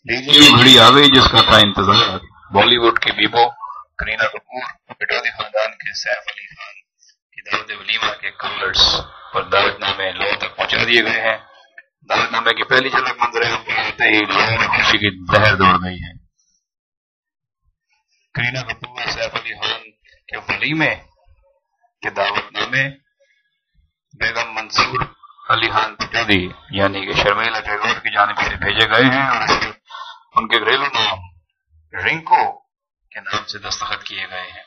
लीजिए घड़ी आ गई जिसका था इंतजार। बॉलीवुड की बीबो करीना कपूर पिटौदी खानदान के सैफ अली खान की दावत वलीमा के कलर्स पर दावतनामे लोगों तक पहुंचा दिए गए हैं। दावतनामे की पहली झलक मंजर हम पर आते ही लोगों में खुशी की लहर दौड़ गई है। करीना कपूर सैफ अली खान के वलीमे के दावतनामे बेगम मंसूर अली खान पिटौदी यानी कि शर्मिला टैगोर की जानिब से भेजे गए हैं और उनके घरेलू नाम रिंको के नाम से दस्तखत किए गए हैं।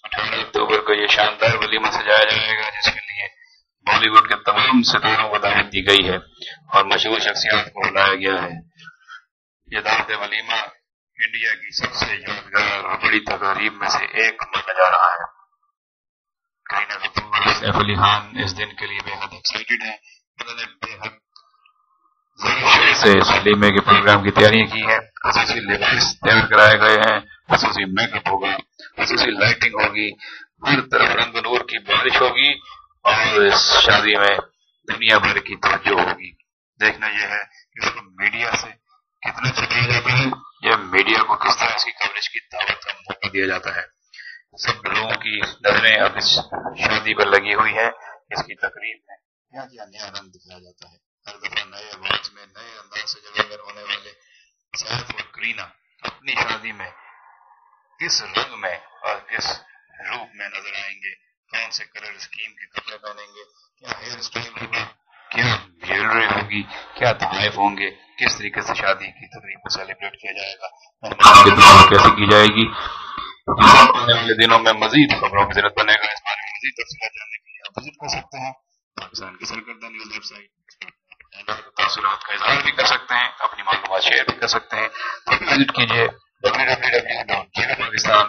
18 अक्टूबर को यह शानदार वलीमा सजाया जाएगा जिसके लिए बॉलीवुड के तमाम सितारों को दावत दी गई है और मशहूर शख्सियत को बुलाया गया है। यह दावत वलीमा इंडिया की सबसे यादगार और बड़ी तकारीब में से एक माना जा रहा है। करीना कपूर और सैफ अली खान इस दिन के लिए बेहद एक्साइटेड हैं। उन्होंने बेहद से इस वलीमे के प्रोग्राम की तैयारियां की है। खसूसी लिबास तैयार कराए गए हैं, खसूसी मेकअप होगा, खसूसी लाइटिंग होगी, हर तरफ रंग नूर की बारिश होगी और इस शादी में दुनिया भर की तवज्जो होगी। देखना यह है कि इसको मीडिया से कितना छुपाया जाता है या मीडिया को किस तरह इसकी कवरेज की दावत का मौका दिया जाता है। सब लोगों की नजरें अब इस शादी पर लगी हुई है। इसकी तकरीब में क्या नया रंग दिखाया जाता है। हर दफा नए आवाज में नए अंदाज से जलवागर होने वाले सैफ और करीना अपनी शादी में किस रंग में और किस रूप में नजर आएंगे, कौन से कलर स्कीम के कपड़े पहनेंगे, क्या हेयर स्टाइल होगा, क्या ज्वेलरी होगी, क्या तोहफे होंगे, किस तरीके से शादी की तकरीब को सेलिब्रेट किया जाएगा, मेहमान की दुआ कैसे की जाएगी। आने वाले दिनों में मजीद खबरों की जरूरत बनेगा। इस बारे में मजीद तफसीलात जानने के लिए आप विजिट कर सकते हैं पाकिस्तान की सरकर्दा न्यूज वेबसाइट। तासुरात का इजहार भी कर सकते हैं, अपनी मालूमात शेयर भी कर सकते हैं। तो विजिट कीजिए www.pakistan